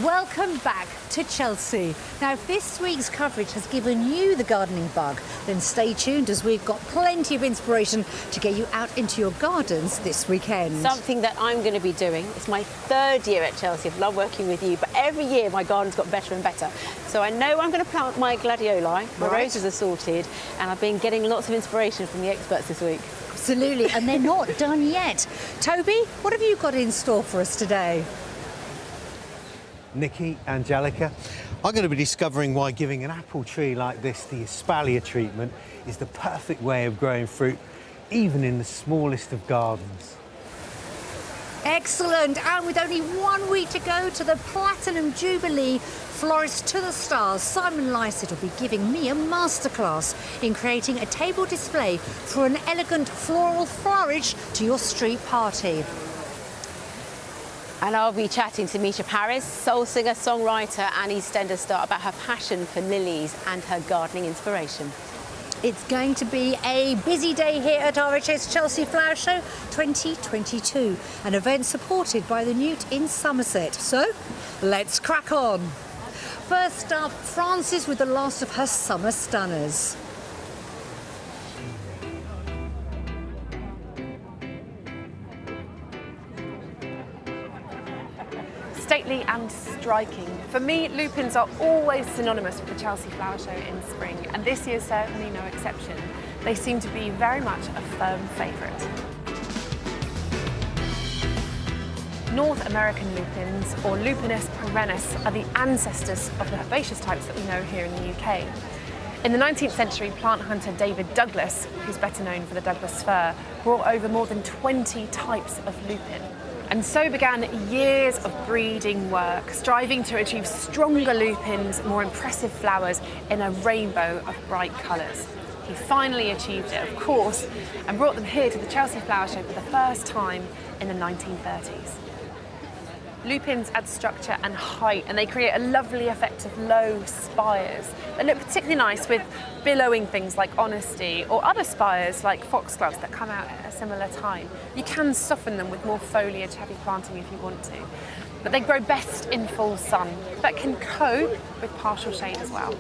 Welcome back to Chelsea. Now, if this week's coverage has given you the gardening bug, then stay tuned as we've got plenty of inspiration to get you out into your gardens this weekend. Something that I'm going to be doing. It's my third year at Chelsea. I've loved working with you, but every year my garden's got better and better. So I know I'm going to plant my gladioli. My roses are sorted, and I've been getting lots of inspiration from the experts this week. Absolutely, and they're not done yet. Toby, what have you got in store for us today? Nikki, Angelica, I'm going to be discovering why giving an apple tree like this the espalier treatment is the perfect way of growing fruit, even in the smallest of gardens. Excellent, and with only 1 week to go to the Platinum Jubilee, Florist to the Stars, Simon Lycett will be giving me a masterclass in creating a table display for an elegant floral flourish to your street party. And I'll be chatting to Misha Paris, soul singer, songwriter and EastEnders star, about her passion for lilies and her gardening inspiration. It's going to be a busy day here at RHS Chelsea Flower Show 2022, an event supported by the Newt in Somerset. So, let's crack on. First up, Frances with the last of her summer stunners. Stately and striking. For me, lupins are always synonymous with the Chelsea Flower Show in spring, and this year's certainly no exception. They seem to be very much a firm favourite. North American lupins, or Lupinus perennis, are the ancestors of the herbaceous types that we know here in the UK. In the 19th century, plant hunter David Douglas, who's better known for the Douglas fir, brought over more than 20 types of lupin. And so began years of breeding work, striving to achieve stronger lupins, more impressive flowers in a rainbow of bright colours. He finally achieved it, of course, and brought them here to the Chelsea Flower Show for the first time in the 1930s. Lupins add structure and height, and they create a lovely effect of low spires. They look particularly nice with billowing things like honesty, or other spires like foxgloves that come out at a similar time. You can soften them with more foliage heavy planting if you want to, but they grow best in full sun, but can cope with partial shade as well.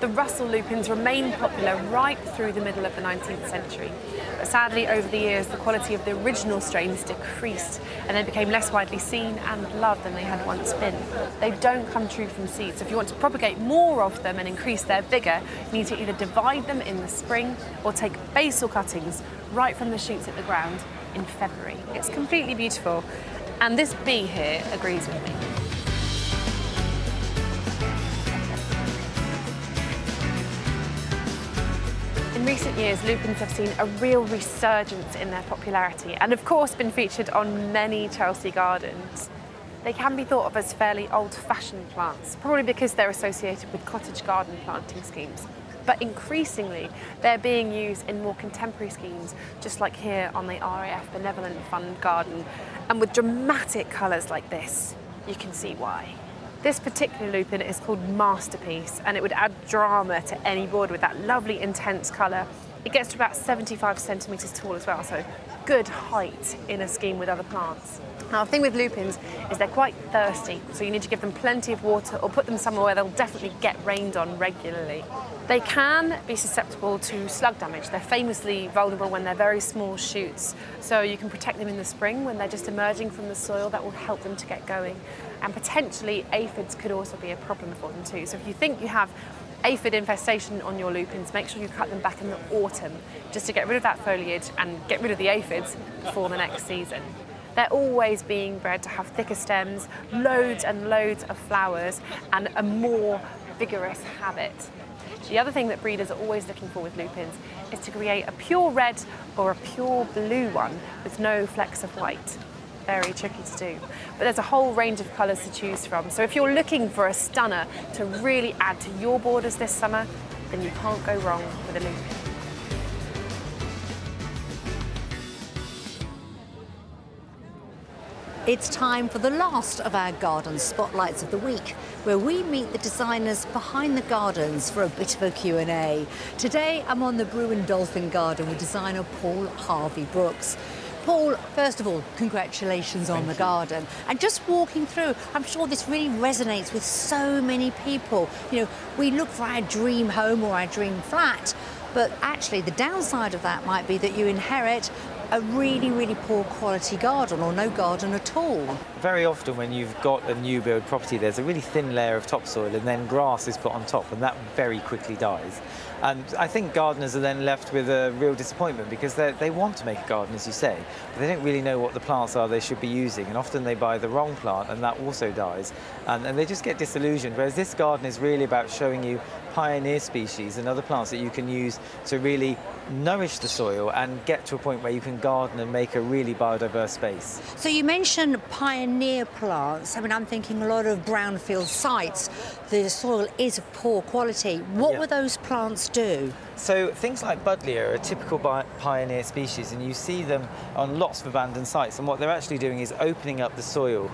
The Russell lupins remained popular right through the middle of the 19th century. But sadly, over the years, the quality of the original strains decreased and they became less widely seen and loved than they had once been. They don't come true from seeds. If you want to propagate more of them and increase their vigour, you need to either divide them in the spring or take basal cuttings right from the shoots at the ground in February. It's completely beautiful, and this bee here agrees with me. In recent years, lupins have seen a real resurgence in their popularity and of course been featured on many Chelsea gardens. They can be thought of as fairly old-fashioned plants, probably because they're associated with cottage garden planting schemes. But increasingly, they're being used in more contemporary schemes, just like here on the RAF Benevolent Fund garden. And with dramatic colours like this, you can see why. This particular lupin is called Masterpiece, and it would add drama to any board with that lovely intense colour. It gets to about 75 centimetres tall as well, so good height in a scheme with other plants. Now, the thing with lupins is they're quite thirsty, so you need to give them plenty of water or put them somewhere where they'll definitely get rained on regularly. They can be susceptible to slug damage. They're famously vulnerable when they're very small shoots, so you can protect them in the spring when they're just emerging from the soil. That will help them to get going. And potentially aphids could also be a problem for them too. So if you think you have aphid infestation on your lupins, make sure you cut them back in the autumn just to get rid of that foliage and get rid of the aphids before the next season. They're always being bred to have thicker stems, loads and loads of flowers, and a more vigorous habit. The other thing that breeders are always looking for with lupins is to create a pure red or a pure blue one with no flecks of white. Very tricky to do, but there's a whole range of colours to choose from. So if you're looking for a stunner to really add to your borders this summer, then you can't go wrong with a lupin. It's time for the last of our garden spotlights of the week, where we meet the designers behind the gardens for a bit of a Q&A. Today, I'm on the Bruin Dolphin Garden with designer Paul Harvey Brooks. Paul, first of all, congratulations on the garden. And just walking through, I'm sure this really resonates with so many people. You know, we look for our dream home or our dream flat, but actually the downside of that might be that you inherit a really, really poor quality garden or no garden at all. Very often when you've got a new build property, there's a really thin layer of topsoil and then grass is put on top, and that very quickly dies. And I think gardeners are then left with a real disappointment because they want to make a garden, as you say, but they don't really know what the plants are they should be using, and often they buy the wrong plant and that also dies, and they just get disillusioned, whereas this garden is really about showing you pioneer species and other plants that you can use to really nourish the soil and get to a point where you can garden and make a really biodiverse space. So you mentioned pioneer plants. I mean, I'm thinking a lot of brownfield sites, the soil is of poor quality. What will those plants do? So things like buddleia are a typical pioneer species, and you see them on lots of abandoned sites, and what they're actually doing is opening up the soil,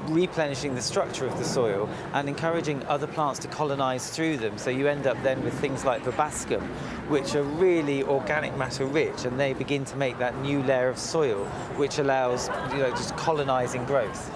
replenishing the structure of the soil and encouraging other plants to colonise through them. So you end up then with things like verbascum, which are really organic matter rich, and they begin to make that new layer of soil which allows, you know, just colonising growth.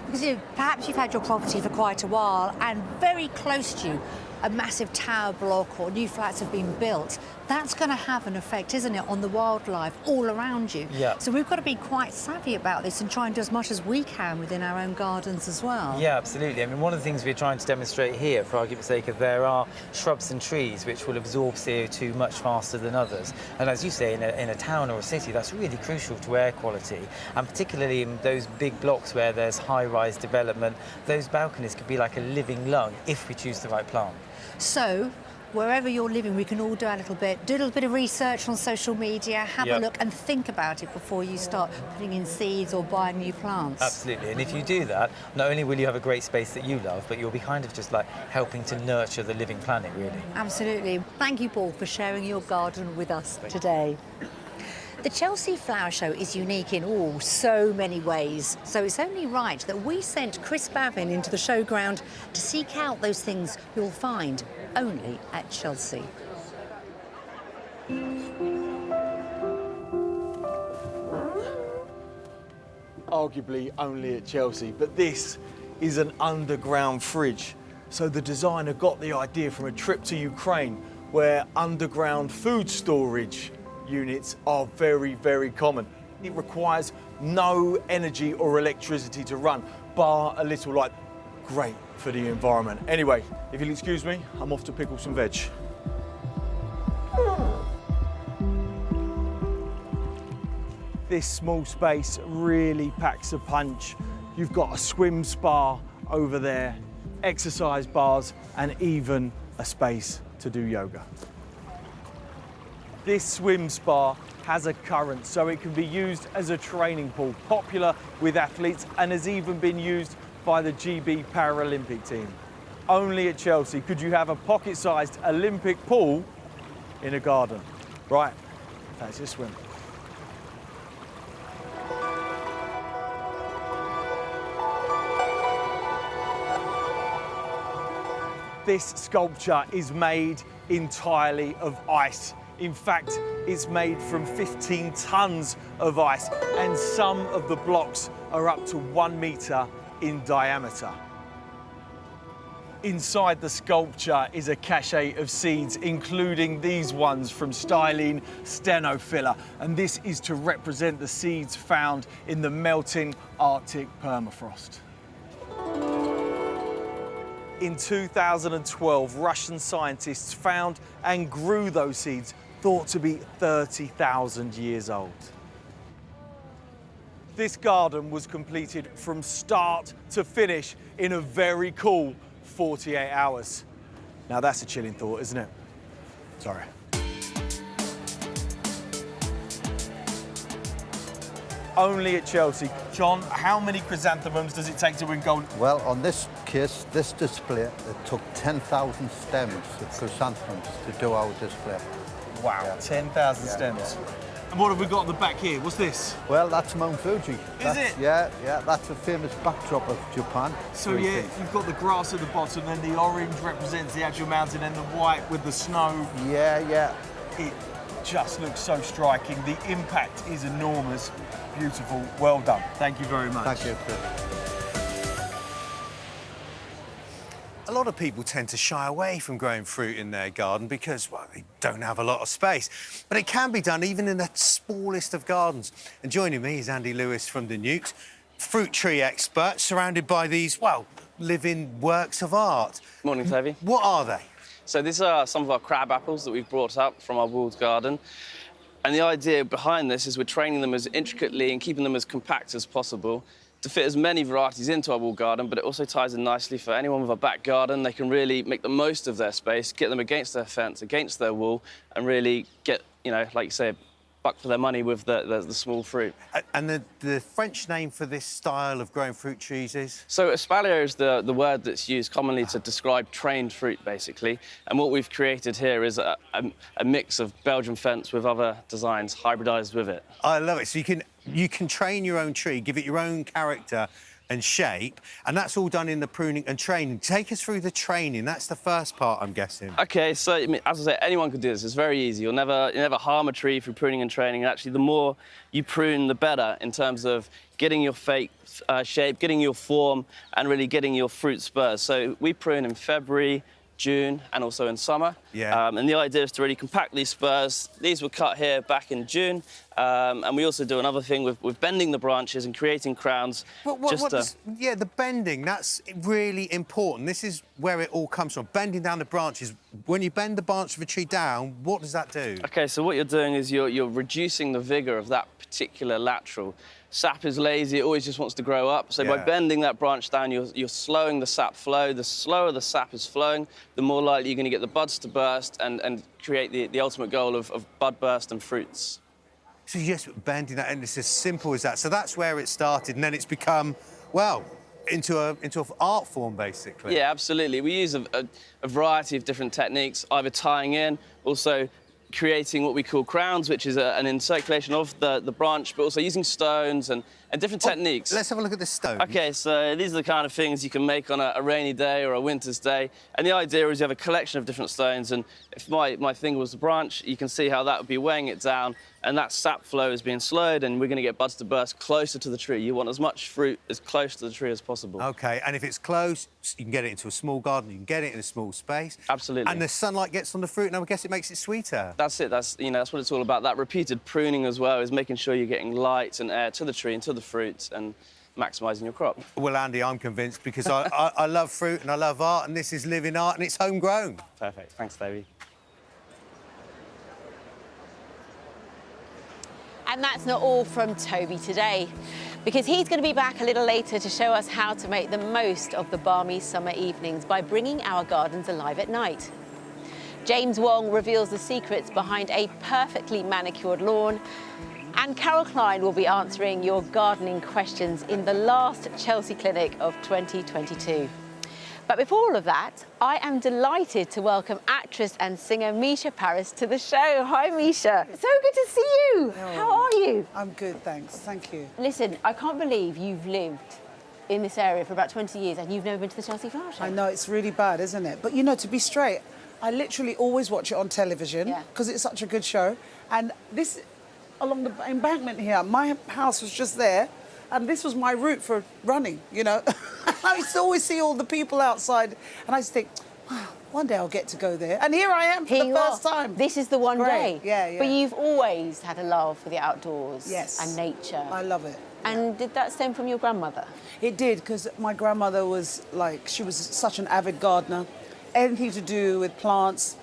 Because perhaps you've had your property for quite a while and very close to you a massive tower block or new flats have been built. That's going to have an effect, isn't it, on the wildlife all around you? Yeah. So we've got to be quite savvy about this and try and do as much as we can within our own gardens as well. Yeah, absolutely. I mean, one of the things we're trying to demonstrate here, for argument's sake, is there are shrubs and trees which will absorb CO2 much faster than others. And as you say, in a town or a city, that's really crucial to air quality. And particularly in those big blocks where there's high-rise development, those balconies could be like a living lung if we choose the right plant. So, wherever you're living, we can all do a little bit of research on social media, have a look and think about it before you start putting in seeds or buying new plants. Absolutely, and if you do that, not only will you have a great space that you love, but you'll be kind of just like helping to nurture the living planet, really. Absolutely. Thank you, Paul, for sharing your garden with us today. The Chelsea Flower Show is unique in so many ways, so it's only right that we sent Chris Bavin into the showground to seek out those things you'll find only at Chelsea. Arguably only at Chelsea, but this is an underground fridge. So the designer got the idea from a trip to Ukraine where underground food storage units are very, very common. It requires no energy or electricity to run, bar a little light. Great for the environment. Anyway, if you'll excuse me, I'm off to pickle some veg. This small space really packs a punch. You've got a swim spa over there, exercise bars, and even a space to do yoga. This swim spa has a current, so it can be used as a training pool, popular with athletes, and has even been used by the GB Paralympic team. Only at Chelsea could you have a pocket-sized Olympic pool in a garden. Right, that's your swim. This sculpture is made entirely of ice. In fact, it's made from 15 tons of ice, and some of the blocks are up to 1 metre in diameter. Inside the sculpture is a cache of seeds, including these ones from Stylene Stenophylla, and this is to represent the seeds found in the melting Arctic permafrost. In 2012, Russian scientists found and grew those seeds, thought to be 30,000 years old. This garden was completed from start to finish in a very cool 48 hours. Now that's a chilling thought, isn't it? Sorry. Only at Chelsea. John, how many chrysanthemums does it take to win gold? Well, on this case, this display, it took 10,000 stems of chrysanthemums to do our display. Wow, yeah. 10,000 stems. Yeah. And what have we got at the back here? What's this? Well, that's Mount Fuji. Is it? Yeah, that's a famous backdrop of Japan. So yeah, you've got the grass at the bottom, then the orange represents the actual mountain, and the white with the snow. Yeah. It just looks so striking. The impact is enormous. beautiful. Well done. Thank you very much. Thank you. A lot of people tend to shy away from growing fruit in their garden because, well, they don't have a lot of space. But it can be done even in the smallest of gardens. And joining me is Andy Lewis from the Newt, fruit tree expert, surrounded by these, well, living works of art. Morning, Toby. What are they? So these are some of our crab apples that we've brought up from our walled garden. And the idea behind this is we're training them as intricately and keeping them as compact as possible to fit as many varieties into our walled garden, but it also ties in nicely for anyone with a back garden. They can really make the most of their space, get them against their fence, against their wall, and really get, you know, like you say, buck for their money with the small fruit. And the French name for this style of growing fruit trees is? So espalier is the word that's used commonly to describe trained fruit, basically. And what we've created here is a mix of Belgian fence with other designs hybridised with it. I love it. So you can train your own tree, give it your own character and shape, and that's all done in the pruning and training. Take us through the training. That's the first part, I'm guessing. OK, so I mean, as I say, anyone can do this. It's very easy. You'll never harm a tree through pruning and training. And actually, the more you prune, the better in terms of getting your shape, getting your form, and really getting your fruit spurs. So we prune in February, June, and also in summer. Yeah. And the idea is to really compact these spurs. These were cut here back in June. And we also do another thing with bending the branches and creating crowns. Yeah, the bending, that's really important. This is where it all comes from, bending down the branches. When you bend the branch of a tree down, what does that do? OK, so what you're doing is you're reducing the vigour of that particular lateral. Sap is lazy, it always just wants to grow up. So by bending that branch down, you're slowing the sap flow. The slower the sap is flowing, the more likely you're going to get the buds to burst and create the ultimate goal of bud burst and fruits. So you're just bending that, and it's as simple as that. So that's where it started, and then it's become, well, into an art form, basically. Yeah, absolutely. We use a variety of different techniques, either tying in, also creating what we call crowns, which is an encirculation of the branch, but also using stones and different techniques. Let's have a look at the stone. OK, so these are the kind of things you can make on a rainy day or a winter's day. And the idea is you have a collection of different stones, and if my finger was the branch, you can see how that would be weighing it down, and that sap flow is being slowed, and we're going to get buds to burst closer to the tree. You want as much fruit as close to the tree as possible. OK, and if it's close, you can get it into a small garden, you can get it in a small space. Absolutely. And the sunlight gets on the fruit, and I guess it makes it sweeter. That's it. That's what it's all about. That repeated pruning as well is making sure you're getting light and air to the tree and to the fruits and maximising your crop. Well, Andy, I'm convinced because I love fruit and I love art, and this is living art and it's homegrown. Perfect. Thanks, Davey. And that's not all from Toby today, because he's going to be back a little later to show us how to make the most of the balmy summer evenings by bringing our gardens alive at night. James Wong reveals the secrets behind a perfectly manicured lawn, and Carol Klein will be answering your gardening questions in the last Chelsea Clinic of 2022. But before all of that, I am delighted to welcome actress and singer Misha Paris to the show. Hi, Misha. So good to see you. Oh, How are you? I'm good, thanks. Thank you. Listen, I can't believe you've lived in this area for about 20 years and you've never been to the Chelsea Flower Show. I know, it's really bad, isn't it? But, you know, to be straight, I literally always watch it on television because it's such a good show. And this, along the embankment here, my house was just there, and this was my route for running, you know. I used to always see all the people outside, and I used to think, wow, one day I'll get to go there. And here I am for the first time. This is the one day. Yeah, yeah. But you've always had a love for the outdoors and nature. I love it. And did that stem from your grandmother? It did, because my grandmother was like, she was such an avid gardener. Anything to do with plants,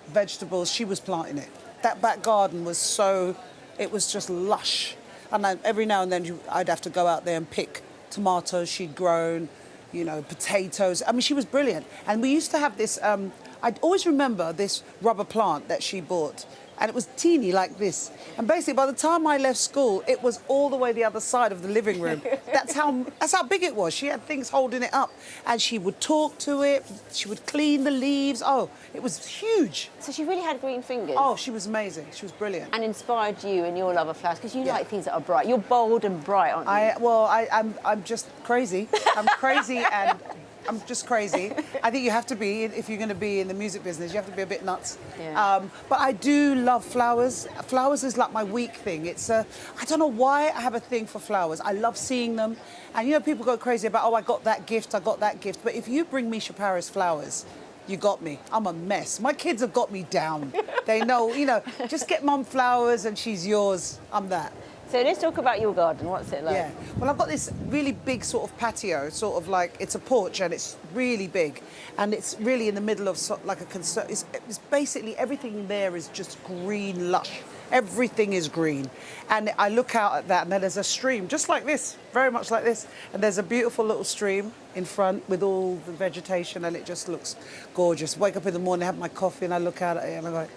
vegetables, she was planting it. That back garden was so, it was just lush. And every now and then I'd have to go out there and pick tomatoes she'd grown, you know, potatoes. I mean, she was brilliant. And we used to have this, I'd always remember this rubber plant that she bought. And it was teeny like this. And basically, by the time I left school, it was all the way the other side of the living room. That's how big it was. She had things holding it up. And she would talk to it. She would clean the leaves. Oh, it was huge. So she really had green fingers? Oh, she was amazing. She was brilliant. And inspired you in your love of flowers, because you like things that are bright. You're bold and bright, aren't you? I'm just crazy. I'm crazy and I'm just crazy. I think you have to be, if you're going to be in the music business, you have to be a bit nuts. Yeah. But I do love flowers. Flowers is like my week thing. It's I don't know why I have a thing for flowers. I love seeing them. And you know, people go crazy about, oh, I got that gift, I got that gift. But if you bring Misha Paris flowers, you got me. I'm a mess. My kids have got me down. They know, you know, just get mum flowers and she's yours. I'm that. So let's talk about your garden. What's it like? Yeah. Well, I've got this really big sort of patio, sort of like, it's a porch and it's really big. And it's really in the middle of like a it's basically everything there is just green, lush. Everything is green. And I look out at that and then there's a stream, just like this, very much like this. And there's a beautiful little stream in front with all the vegetation and it just looks gorgeous. Wake up in the morning, have my coffee and I look out at it and I'm like,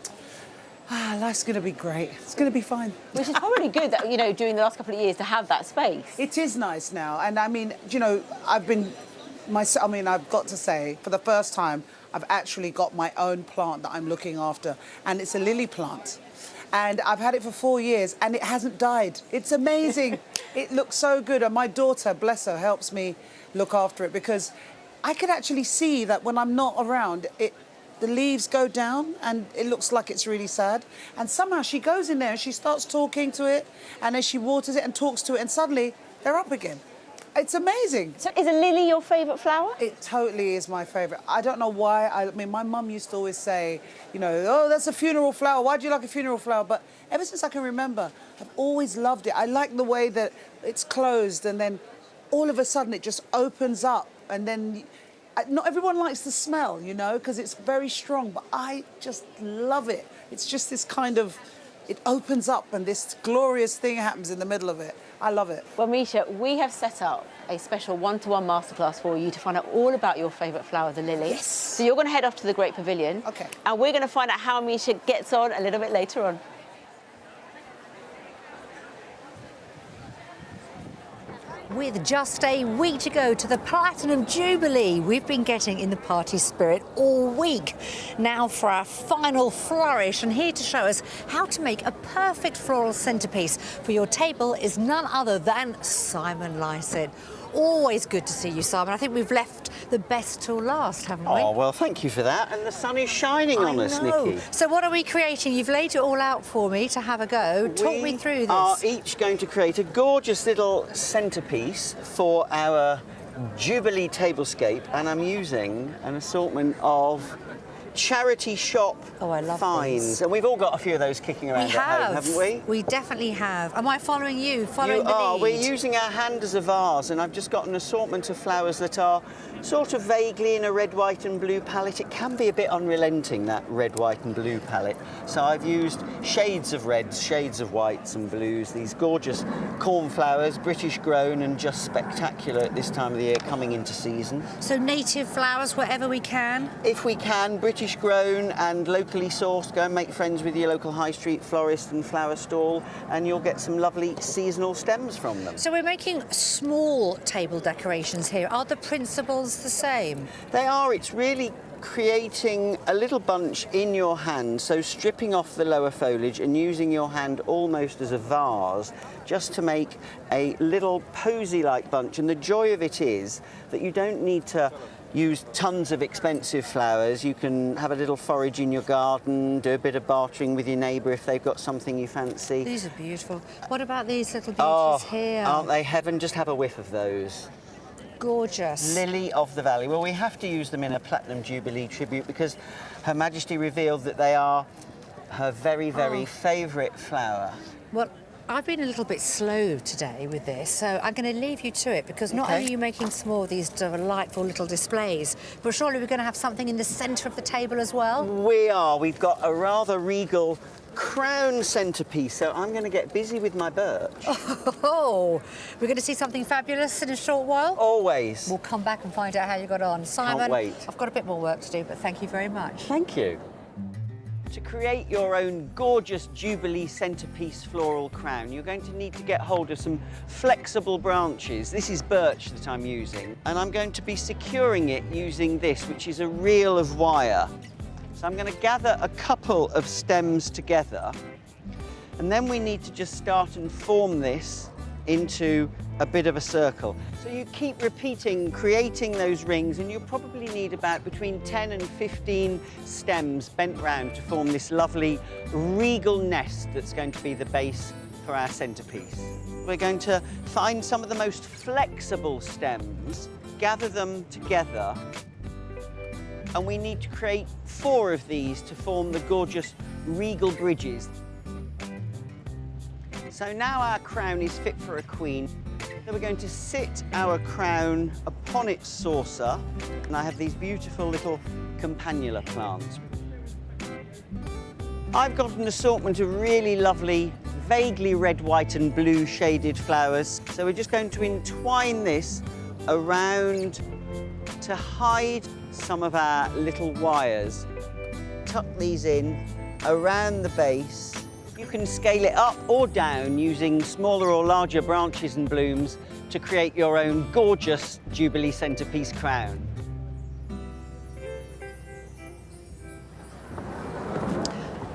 life's going to be great. It's going to be fine. Which is probably good that, you know, during the last couple of years to have that space. It is nice now. And I mean, you know, I've got to say, for the first time, I've actually got my own plant that I'm looking after. And it's a lily plant. And I've had it for 4 years and it hasn't died. It's amazing. It looks so good. And my daughter, bless her, helps me look after it because I can actually see that when I'm not around, the leaves go down and it looks like it's really sad. And somehow she goes in there and she starts talking to it and then she waters it and talks to it and suddenly they're up again. It's amazing. So is a lily your favourite flower? It totally is my favourite. I don't know why. I mean, my mum used to always say, you know, oh, that's a funeral flower. Why do you like a funeral flower? But ever since I can remember, I've always loved it. I like the way that it's closed and then all of a sudden it just opens up and then... Not everyone likes the smell, you know, because it's very strong, but I just love it. It's just this kind of, it opens up and this glorious thing happens in the middle of it. I love it. Well, Misha, we have set up a special one-to-one masterclass for you to find out all about your favourite flower, the lily. Yes. So you're going to head off to the Great Pavilion. Okay. And we're going to find out how Misha gets on a little bit later on. With just a week to go to the Platinum Jubilee, we've been getting in the party spirit all week. Now for our final flourish, and here to show us how to make a perfect floral centrepiece for your table is none other than Simon Lycett. Always good to see you, Simon. I think we've left the best till last, haven't we? Oh, well, thank you for that. And the sun is shining on us, Nikki. So what are we creating? You've laid it all out for me to have a go. Talk me through this. We are each going to create a gorgeous little centrepiece for our Jubilee tablescape, and I'm using an assortment of charity shop finds. these. And we've all got a few of those kicking around at home, haven't we? We definitely have. Am I following you? Following the lead? We're lead? using our hand as a vase, and I've just got an assortment of flowers that are sort of vaguely in a red, white and blue palette. It can be a bit unrelenting, that red, white and blue palette. So I've used shades of reds, shades of whites and blues, these gorgeous cornflowers, British grown and just spectacular at this time of the year, coming into season. So native flowers wherever we can? If we can, British grown and locally sourced. Go and make friends with your local high street florist and flower stall and you'll get some lovely seasonal stems from them. So we're making small table decorations here. Are the principles the same? They are. It's really creating a little bunch in your hand, so stripping off the lower foliage and using your hand almost as a vase just to make a little posy-like bunch. And the joy of it is that you don't need to use tons of expensive flowers. You can have a little forage in your garden, do a bit of bartering with your neighbour if they've got something you fancy. These are beautiful. What about these little beauties here? Aren't they heaven? Just have a whiff of those. Gorgeous. Lily of the Valley. Well, we have to use them in a Platinum Jubilee tribute because Her Majesty revealed that they are her very, very favourite flower. Well, I've been a little bit slow today with this, so I'm going to leave you to it because not only are you making some more of these delightful little displays, but surely we're going to have something in the centre of the table as well? We are. We've got a rather regal crown centrepiece, so I'm going to get busy with my birch. Oh, we're going to see something fabulous in a short while? Always. We'll come back and find out how you got on. Simon, Can't wait. I've got a bit more work to do, but thank you very much. Thank you. To create your own gorgeous Jubilee centrepiece floral crown, you're going to need to get hold of some flexible branches. This is birch that I'm using, and I'm going to be securing it using this, which is a reel of wire. So I'm going to gather a couple of stems together, and then we need to just start and form this into a bit of a circle. So you keep repeating, creating those rings, and you'll probably need about between 10 and 15 stems bent round to form this lovely regal nest that's going to be the base for our centrepiece. We're going to find some of the most flexible stems, gather them together, and we need to create 4 of these to form the gorgeous regal bridges. So now our crown is fit for a queen. So we're going to sit our crown upon its saucer, and I have these beautiful little campanula plants. I've got an assortment of really lovely, vaguely red, white and blue shaded flowers. So we're just going to entwine this around to hide some of our little wires. Tuck these in around the base. You can scale it up or down using smaller or larger branches and blooms to create your own gorgeous Jubilee centrepiece crown.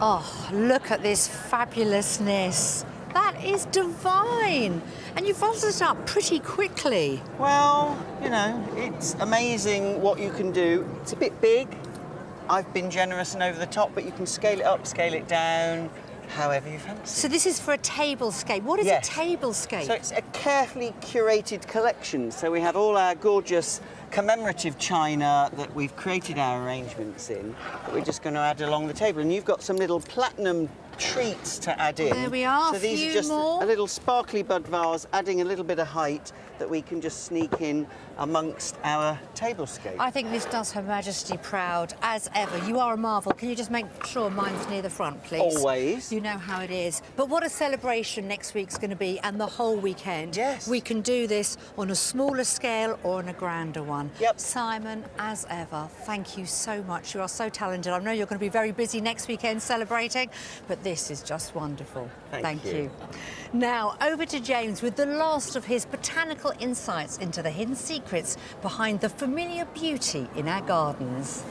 Oh, look at this fabulousness. That is divine. And you've rolled it up pretty quickly. Well, you know, it's amazing what you can do. It's a bit big. I've been generous and over the top, but you can scale it up, scale it down, however you fancy. So this is for a tablescape. What is a tablescape? So it's a carefully curated collection. So we have all our gorgeous commemorative china that we've created our arrangements in, that we're just going to add along the table. And you've got some little platinum treats to add in. There we are, so these are just a little sparkly bud vase, adding a little bit of height that we can just sneak in amongst our tablescape. I think this does Her Majesty proud, as ever. You are a marvel. Can you just make sure mine's near the front, please? Always. You know how it is. But what a celebration next week's going to be, and the whole weekend. Yes. We can do this on a smaller scale or on a grander one. Yep. Simon, as ever, thank you so much. You are so talented. I know you're going to be very busy next weekend celebrating, but this is just wonderful. Thank you. Now, over to James with the last of his botanical insights into the hidden secrets behind the familiar beauty in our gardens.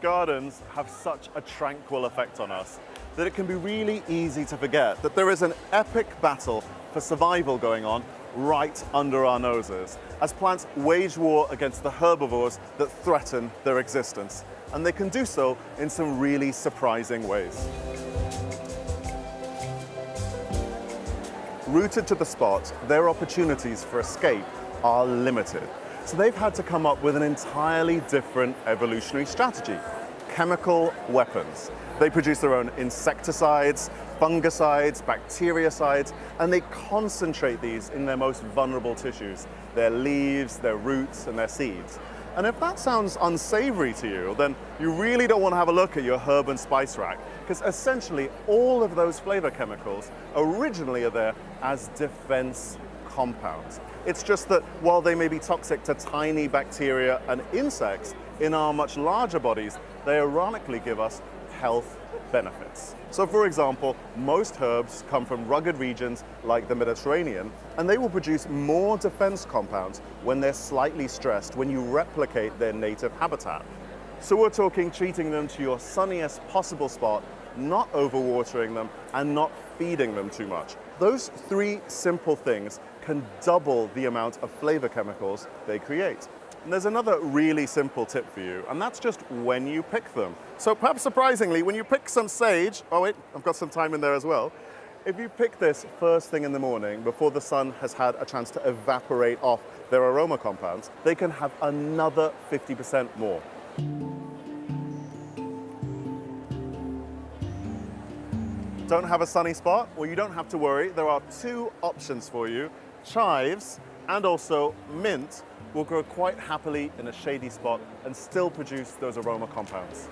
Gardens have such a tranquil effect on us that it can be really easy to forget that there is an epic battle for survival going on right under our noses as plants wage war against the herbivores that threaten their existence. And they can do so in some really surprising ways. Rooted to the spot, their opportunities for escape are limited. So they've had to come up with an entirely different evolutionary strategy: chemical weapons. They produce their own insecticides, fungicides, bactericides, and they concentrate these in their most vulnerable tissues: their leaves, their roots, and their seeds. And if that sounds unsavory to you, then you really don't want to have a look at your herb and spice rack, because essentially all of those flavor chemicals originally are there as defense compounds. It's just that while they may be toxic to tiny bacteria and insects, in our much larger bodies, they ironically give us health benefits. So for example, most herbs come from rugged regions like the Mediterranean, and they will produce more defense compounds when they're slightly stressed, when you replicate their native habitat. So we're talking treating them to your sunniest possible spot, not overwatering them and not feeding them too much. Those 3 simple things can double the amount of flavor chemicals they create. And there's another really simple tip for you, and that's just when you pick them. So perhaps surprisingly, when you pick some sage, oh wait, I've got some thyme in there as well. If you pick this first thing in the morning, before the sun has had a chance to evaporate off their aroma compounds, they can have another 50% more. Don't have a sunny spot? Well, you don't have to worry. There are 2 options for you. Chives and also mint will grow quite happily in a shady spot and still produce those aroma compounds.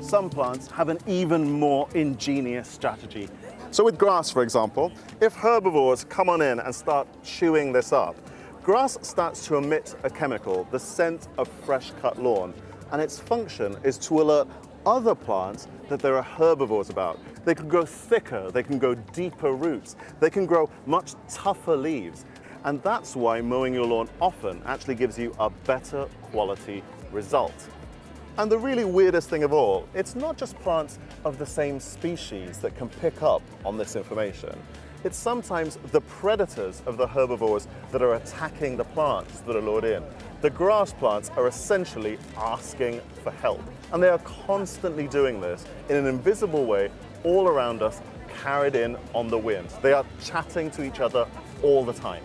Some plants have an even more ingenious strategy. So with grass, for example, if herbivores come on in and start chewing this up, grass starts to emit a chemical, the scent of fresh cut lawn, and its function is to alert other plants that there are herbivores about. They can grow thicker, they can grow deeper roots, they can grow much tougher leaves. And that's why mowing your lawn often actually gives you a better quality result. And the really weirdest thing of all, it's not just plants of the same species that can pick up on this information. It's sometimes the predators of the herbivores that are attacking the plants that are lured in. The grass plants are essentially asking for help, and they are constantly doing this in an invisible way all around us, carried in on the wind. They are chatting to each other all the time.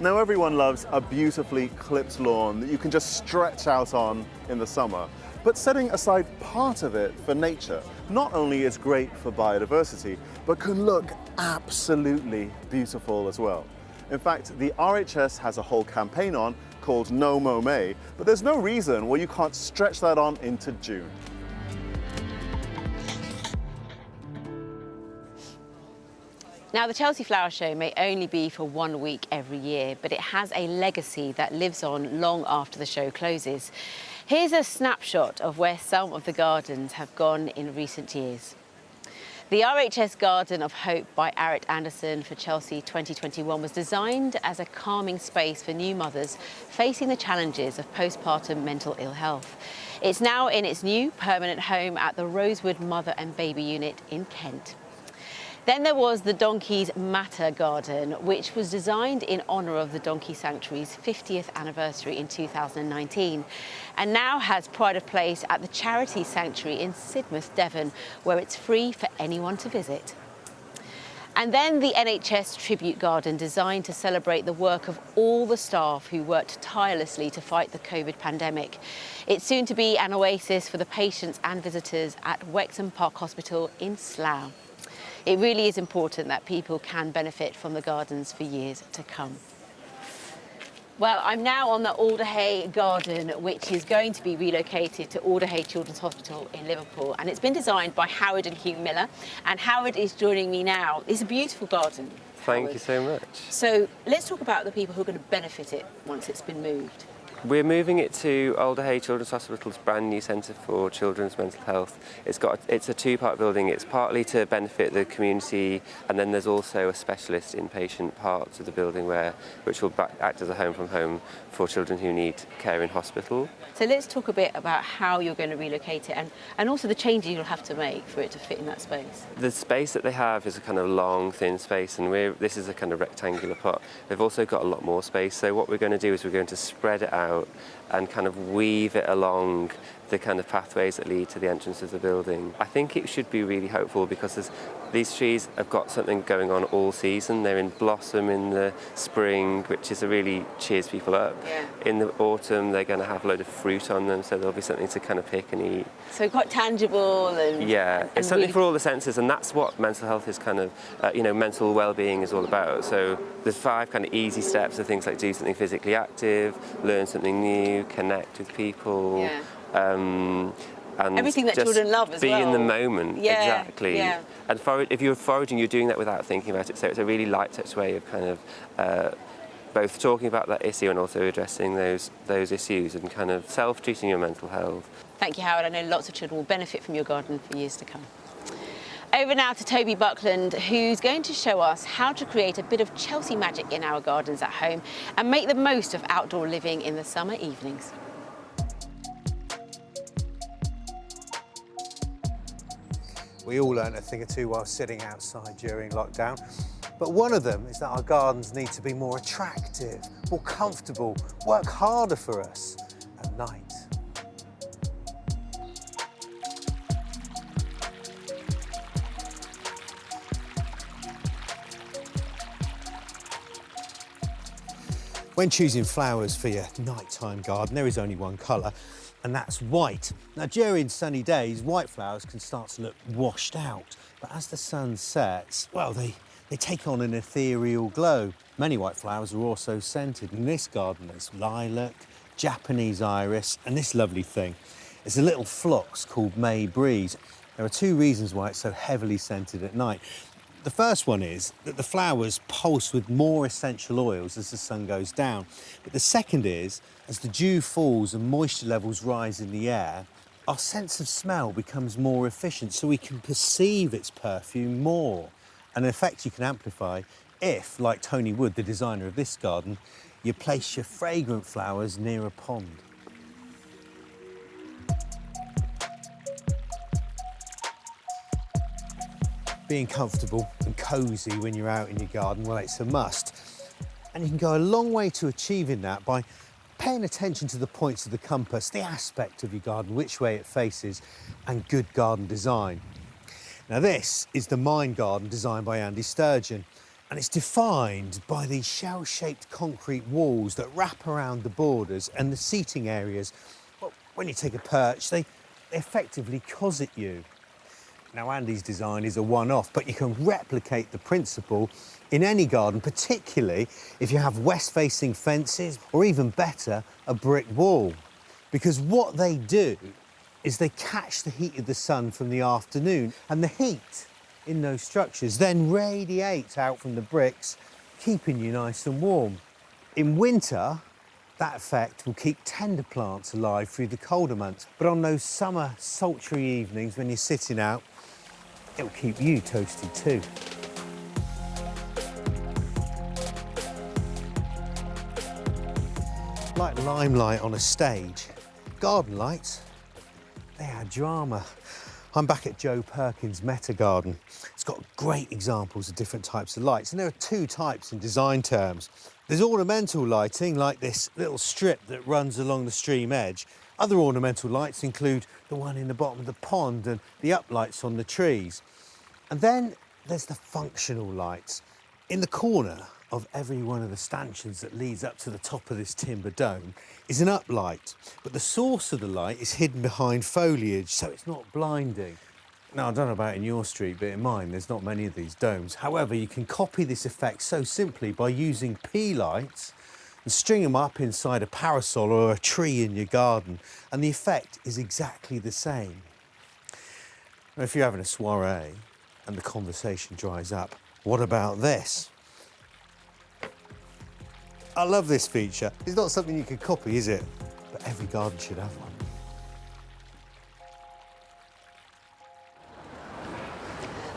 Now, everyone loves a beautifully clipped lawn that you can just stretch out on in the summer. But setting aside part of it for nature not only is great for biodiversity, but can look absolutely beautiful as well. In fact, the RHS has a whole campaign on called No Mow May, but there's no reason why you can't stretch that on into June. Now, the Chelsea Flower Show may only be for 1 week every year, but it has a legacy that lives on long after the show closes. Here's a snapshot of where some of the gardens have gone in recent years. The RHS Garden of Hope by Arit Anderson for Chelsea 2021 was designed as a calming space for new mothers facing the challenges of postpartum mental ill health. It's now in its new permanent home at the Rosewood Mother and Baby Unit in Kent. Then there was the Donkeys Matter Garden, which was designed in honour of the Donkey Sanctuary's 50th anniversary in 2019, and now has pride of place at the Charity Sanctuary in Sidmouth, Devon, where it's free for anyone to visit. And then the NHS Tribute Garden, designed to celebrate the work of all the staff who worked tirelessly to fight the COVID pandemic. It's soon to be an oasis for the patients and visitors at Wexham Park Hospital in Slough. It really is important that people can benefit from the gardens for years to come. Well, I'm now on the Alderhay Garden, which is going to be relocated to Alderhay Children's Hospital in Liverpool. And it's been designed by Howard and Hugh Miller. And Howard is joining me now. It's a beautiful garden. Thank you so much. So let's talk about the people who are going to benefit it once it's been moved. We're moving it to Alderhay Children's Hospital's brand new centre for children's mental health. It's a two-part building. It's partly to benefit the community, and then there's also a specialist inpatient part of the building which will act as a home from home for children who need care in hospital. So let's talk a bit about how you're going to relocate it and also the changes you'll have to make for it to fit in that space. The space that they have is a kind of long, thin space, and this is a kind of rectangular plot. They've also got a lot more space, so what we're going to do is we're going to spread it out and kind of weave it along the kind of pathways that lead to the entrance of the building. I think it should be really hopeful because these trees have got something going on all season. They're in blossom in the spring, which really cheers people up. Yeah. In the autumn, they're going to have a load of fruit on them, so there'll be something to kind of pick and eat. So quite tangible and... Yeah, it's something really for all the senses, and that's what mental health is kind of, mental well-being is all about. So there's 5 kind of easy steps of things like do something physically active, learn something new, connect with people. Yeah. And everything that children love as be well. Be in the moment, exactly. Yeah. And if you're foraging, you're doing that without thinking about it. So it's a really light touch way of kind of both talking about that issue and also addressing those issues and kind of self-treating your mental health. Thank you, Howard. I know lots of children will benefit from your garden for years to come. Over now to Toby Buckland, who's going to show us how to create a bit of Chelsea magic in our gardens at home and make the most of outdoor living in the summer evenings. We all learn a thing or two while sitting outside during lockdown. But one of them is that our gardens need to be more attractive, more comfortable, work harder for us at night. When choosing flowers for your nighttime garden, there is only one colour, and that's white. Now, during sunny days, white flowers can start to look washed out, but as the sun sets, well, they take on an ethereal glow. Many white flowers are also scented. In this garden, there's lilac, Japanese iris, and this lovely thing. It's a little phlox called May Breeze. There are 2 reasons why it's so heavily scented at night. The first one is that the flowers pulse with more essential oils as the sun goes down. But the second is, as the dew falls and moisture levels rise in the air, our sense of smell becomes more efficient, so we can perceive its perfume more. An effect you can amplify if, like Tony Wood, the designer of this garden, you place your fragrant flowers near a pond. Being comfortable and cosy when you're out in your garden, well, it's a must. And you can go a long way to achieving that by paying attention to the points of the compass, the aspect of your garden, which way it faces, and good garden design. Now, this is the Mine Garden designed by Andy Sturgeon, and it's defined by these shell-shaped concrete walls that wrap around the borders and the seating areas. Well, when you take a perch, they effectively cosset you. Now, Andy's design is a one-off, but you can replicate the principle in any garden, particularly if you have west-facing fences, or even better, a brick wall. Because what they do is they catch the heat of the sun from the afternoon, and the heat in those structures then radiates out from the bricks, keeping you nice and warm. In winter, that effect will keep tender plants alive through the colder months, but on those summer sultry evenings when you're sitting out, it'll keep you toasty too. Like limelight on a stage, garden lights, they add drama. I'm back at Joe Perkins' Meta Garden. It's got great examples of different types of lights, and there are two types in design terms. There's ornamental lighting, like this little strip that runs along the stream edge. Other ornamental lights include the one in the bottom of the pond and the uplights on the trees. And then there's the functional lights. In the corner of every one of the stanchions that leads up to the top of this timber dome is an uplight, but the source of the light is hidden behind foliage, so it's not blinding. Now, I don't know about in your street, but in mine, there's not many of these domes. However, you can copy this effect so simply by using P lights and string them up inside a parasol or a tree in your garden, and the effect is exactly the same. Now, if you're having a soiree and the conversation dries up, what about this? I love this feature. It's not something you could copy, is it? But every garden should have one.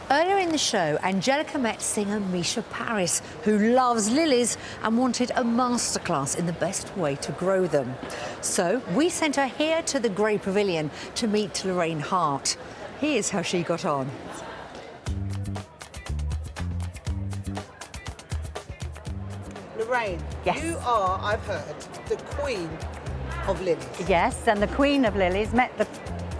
Earlier in the show, Angelica met singer Misha Paris, who loves lilies and wanted a masterclass in the best way to grow them. So we sent her here to the Grey Pavilion to meet Lorraine Hart. Here's how she got on. Lorraine, Yes. you are, I've heard, the queen of lilies. Yes, and the Queen of Lilies met the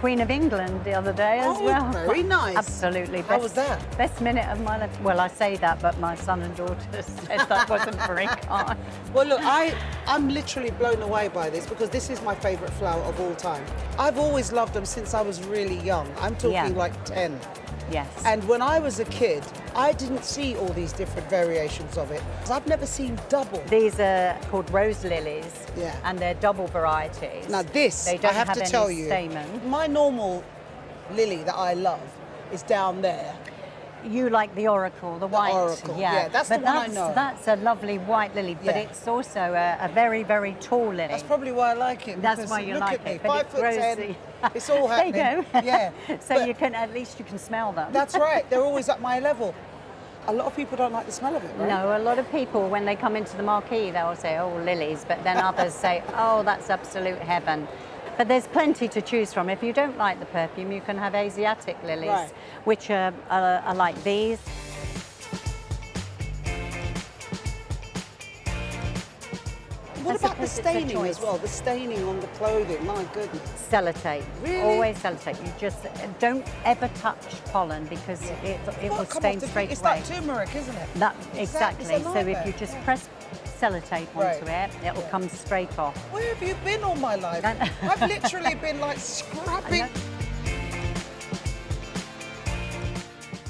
Queen of England the other day as well. Very nice. Absolutely. How was that? Best minute of my life. Well, I say that, but my son and daughter said that wasn't very kind. Well, look, I'm literally blown away by this because this is my favourite flower of all time. I've always loved them since I was really young. I'm talking like 10. Yes. And when I was a kid, I didn't see all these different variations of it. I've never seen double. These are called rose lilies. Yeah. And they're double varieties. Now this, they don't I have to any tell you, stamen. my normal lily that I love is down there. You like the oracle, the white. Oracle, yeah, that's the one I know. That's a lovely white lily, but Yeah. it's also a very, very tall lily. That's probably why I like it. That's because why you look like at me, it. But 5'10", it's all happening. There you go. Yeah. So But you can, at least you can smell them. that's right. They're always at my level. A lot of people don't like the smell of it, right? No, a lot of people, when they come into the marquee, they'll say, oh, lilies, but then others say, oh, that's absolute heaven. But there's plenty to choose from. If you don't like the perfume, you can have Asiatic lilies, Right. which are like these. What I about the suppose it's a staining as choice. well? The staining on the clothing, my goodness. Sellotape. Really? Always sellotape. You just don't ever touch pollen because it will Come stain off the- straight it's away. like turmeric, isn't it? That, It's exactly. a So if nightmare. you just press sellotape onto it, it will come straight off. Where have you been all my life? I've literally been like scrapping.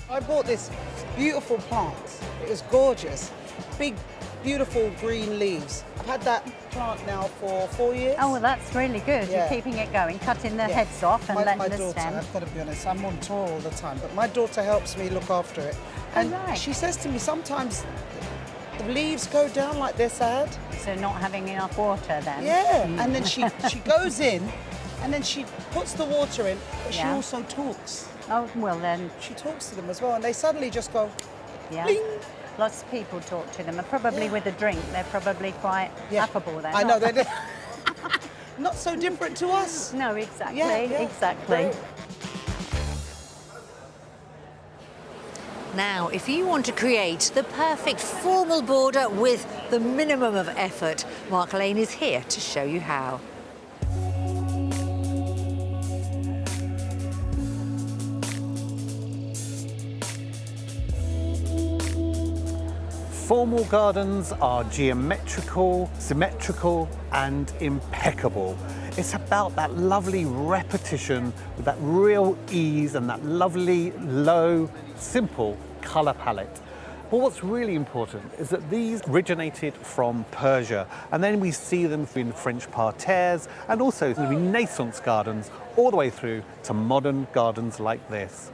I bought this beautiful plant. It was gorgeous. Big, beautiful green leaves. I've had that plant now for 4 years. Oh, well, that's really good. Yeah. You're keeping it going, cutting the Yeah. heads off and my letting the daughter, stem. I've got to be honest, I'm on tour all the time, but my daughter helps me look after it. And right. she says to me, sometimes the leaves go down like they're sad. So not having enough water then. Yeah, and then she goes in, and then she puts the water in, but she Yeah. also talks. Oh, well then. She talks to them as well, and they suddenly just go, Yeah. bling. Lots of people talk to them, and probably with a drink, they're probably quite affable then. I know, they're not so different to us. No, exactly, exactly. exactly. Now, if you want to create the perfect formal border with the minimum of effort, Mark Lane is here to show you how. Formal gardens are geometrical, symmetrical and impeccable. It's about that lovely repetition with that real ease and that lovely, low, simple colour palette. But what's really important is that these originated from Persia, and then we see them in French parterres and also in Renaissance gardens all the way through to modern gardens like this.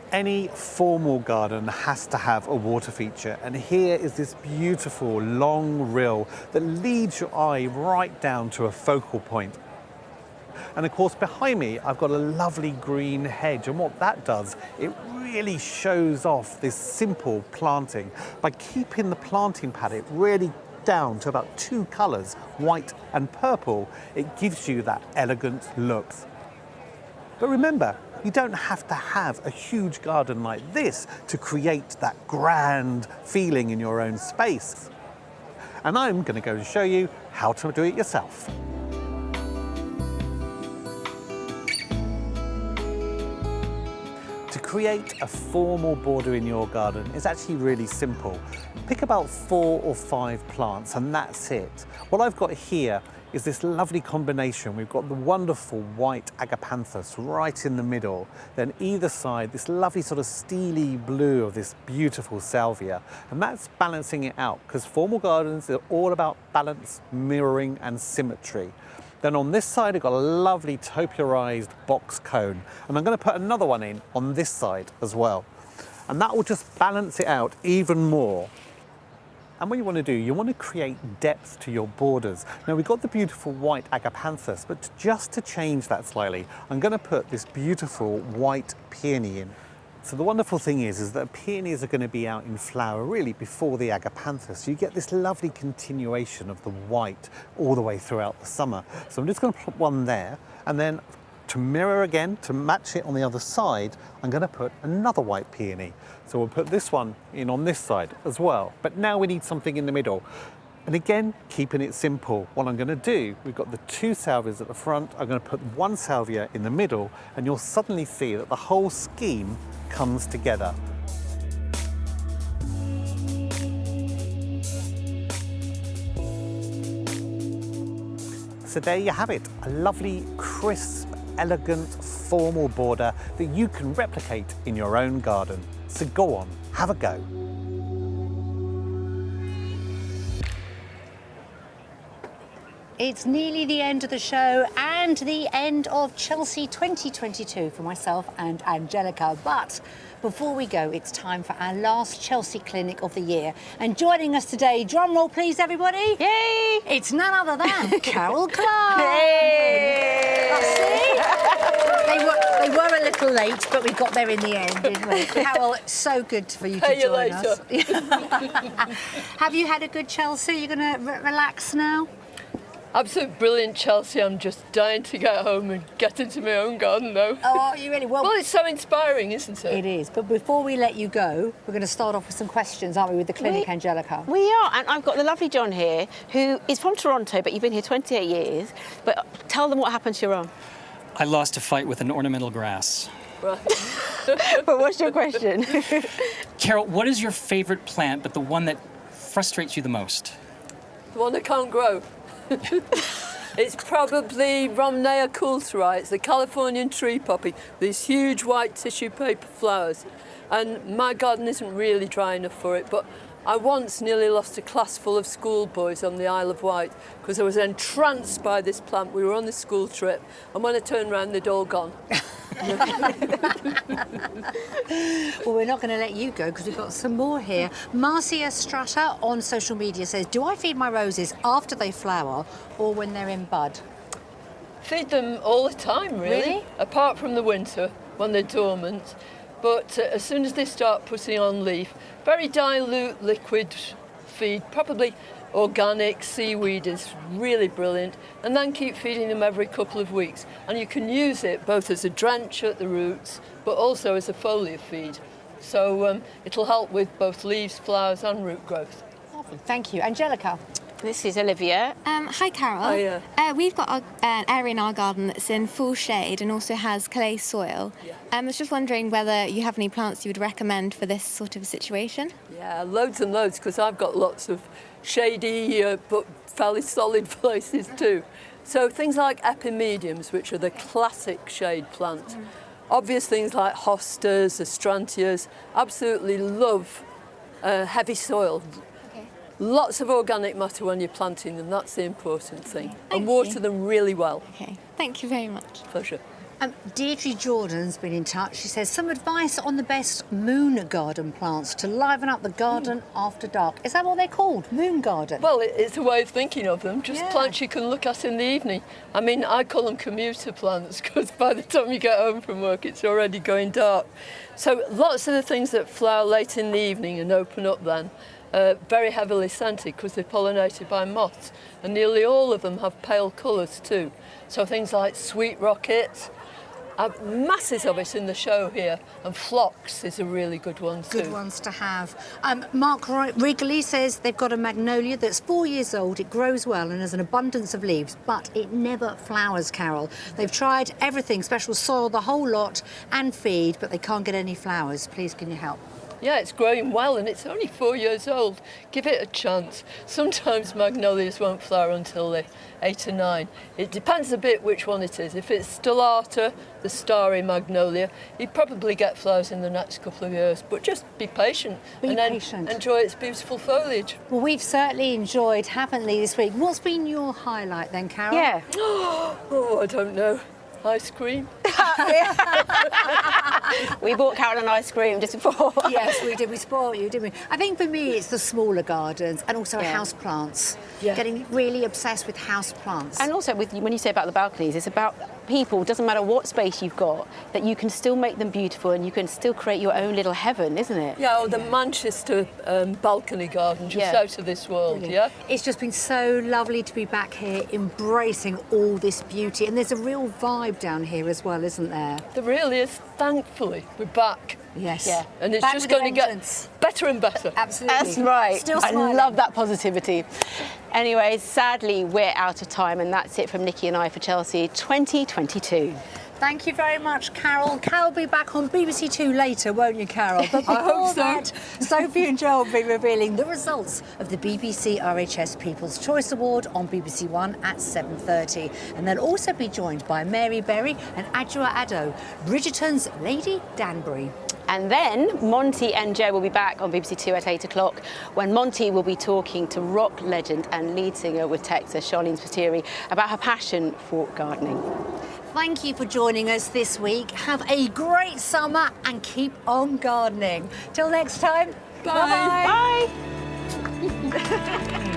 Any formal garden has to have a water feature, and here is this beautiful long rill that leads your eye right down to a focal point. And of course behind me I've got a lovely green hedge, and what that does, it really shows off this simple planting by keeping the planting palette really down to about 2 colours, white and purple. It gives you that elegant look. But remember, you don't have to have a huge garden like this to create that grand feeling in your own space. And I'm going to go and show you how to do it yourself. To create a formal border in your garden is actually really simple. Pick about 4 or 5 plants and that's it. What I've got here is this lovely combination. We've got the wonderful white agapanthus right in the middle, then either side this lovely sort of steely blue of this beautiful salvia, and that's balancing it out because formal gardens are all about balance, mirroring and symmetry. Then on this side I've got a lovely topiarized box cone, and I'm going to put another one in on this side as well, and that will just balance it out even more. And what you want to do, you want to create depth to your borders. Now we've got the beautiful white agapanthus, but just to change that slightly, I'm going to put this beautiful white peony in. So the wonderful thing is that peonies are going to be out in flower really before the agapanthus. So you get this lovely continuation of the white all the way throughout the summer. So I'm just going to put one there, and then to mirror again, to match it on the other side, I'm going to put another white peony. So we'll put this one in on this side as well. But now we need something in the middle. And again, keeping it simple. What I'm going to do, we've got the 2 salvias at the front. I'm going to put 1 salvia in the middle, and you'll suddenly see that the whole scheme comes together. So there you have it, a lovely, crisp, elegant, formal border that you can replicate in your own garden. So go on, have a go. It's nearly the end of the show and the end of Chelsea 2022 for myself and Angelica. But before we go, it's time for our last Chelsea clinic of the year. And joining us today, drum roll please everybody. Yay! It's none other than Carol Clark. Hey! They were a little late, but we got there in the end, didn't we? Carol, it's so good for you to join us. Have you had a good Chelsea? You're going to relax now? Absolute brilliant Chelsea. I'm just dying to get home and get into my own garden though. Oh, you really? Well, it's so inspiring, isn't it? It is. But before we let you go, we're going to start off with some questions, aren't we, with the clinic, Angelica? We are, and I've got the lovely John here, who is from Toronto, but you've been here 28 years. But tell them what happened to your own. I lost a fight with an ornamental grass. Right. But what's your question? Carol, what is your favourite plant, but the one that frustrates you the most? The one that can't grow. It's probably Rhamnea coulteri. It's the Californian tree poppy. These huge white tissue paper flowers. And my garden isn't really dry enough for it, but I once nearly lost a class full of schoolboys on the Isle of Wight because I was entranced by this plant. We were on the school trip, and when I turned around, they'd all gone. Well, we're not going to let you go because we've got some more here. Marcia Strata on social media says, do I feed my roses after they flower or when they're in bud? Feed them all the time, really. Really? Apart from the winter, when they're dormant. but as soon as they start putting on leaf, very dilute liquid feed, probably organic seaweed is really brilliant, and then keep feeding them every couple of weeks. And you can use it both as a drench at the roots, but also as a foliar feed. So it'll help with both leaves, flowers and root growth. Lovely. Thank you. Angelica. This is Olivia. Hi, Carol. Hiya. We've got an area in our garden that's in full shade and also has clay soil. I was just wondering whether you have any plants you would recommend for this sort of situation. Yeah, loads and loads, because I've got lots of shady but fairly solid places too. So things like epimediums, which are the classic shade plant. Obvious things like hostas, astrantias, absolutely love heavy soil. Lots of organic matter when you're planting them, that's the important thing. And water them really well. Okay, thank you very much. Pleasure. Deirdre Jordan's been in touch. She says some advice on the best moon garden plants to liven up the garden after dark. Is that what they're called? Moon garden? Well, it's a way of thinking of them, just plants you can look at in the evening. I mean, I call them commuter plants because by the time you get home from work, it's already going dark. So lots of the things that flower late in the evening and open up then, very heavily scented because they're pollinated by moths, and nearly all of them have pale colours too. So things like sweet rocket, masses of it in the show here, and phlox is a really good one too. Good ones to have. Mark Wrigley says they've got a magnolia that's 4 years old. It grows well and has an abundance of leaves, but it never flowers, Carol. They've tried everything, special soil, the whole lot, and feed, but they can't get any flowers. Please, can you help? Yeah, it's growing well and it's only 4 years old. Give it a chance. Sometimes magnolias won't flower until they're 8 or 9. It depends a bit which one it is. If it's stellata, the starry magnolia, you'd probably get flowers in the next couple of years. But just be patient and then enjoy its beautiful foliage. Well, we've certainly enjoyed, haven't we, this week? What's been your highlight then, Carol? Yeah. Oh, I don't know. Ice cream. We bought Carol an ice cream just before. Yes, we did. We spoiled you, didn't we? I think for me, it's the smaller gardens and also house plants. Yeah. Getting really obsessed with house plants. And also, when you say about the balconies, it's about people, doesn't matter what space you've got, that you can still make them beautiful and you can still create your own little heaven, isn't it? Yeah, or the Manchester balcony garden, just out of this world, Brilliant. It's just been so lovely to be back here embracing all this beauty. And there's a real vibe down here as well, isn't there? There really is. Thankfully, we're back. Yes. Yeah. And it's Back just with going to get better and better. Absolutely. That's right. Still I smiling. love that positivity. Anyway, sadly, we're out of time, and that's it from Nikki and I for Chelsea 2022. Thank you very much, Carol. Carol will be back on BBC Two later, won't you, Carol? But I hope before so. that, Sophie and Joel will be revealing the results of the BBC RHS People's Choice Award on BBC One at 7:30. And they'll also be joined by Mary Berry and Adjoa Addo, Bridgerton's Lady Danbury. And then Monty and Joe will be back on BBC Two at 8 o'clock when Monty will be talking to rock legend and lead singer with Texas, Charlene Spiteri, about her passion for gardening. Thank you for joining us this week. Have a great summer and keep on gardening. Till next time, Bye. Bye.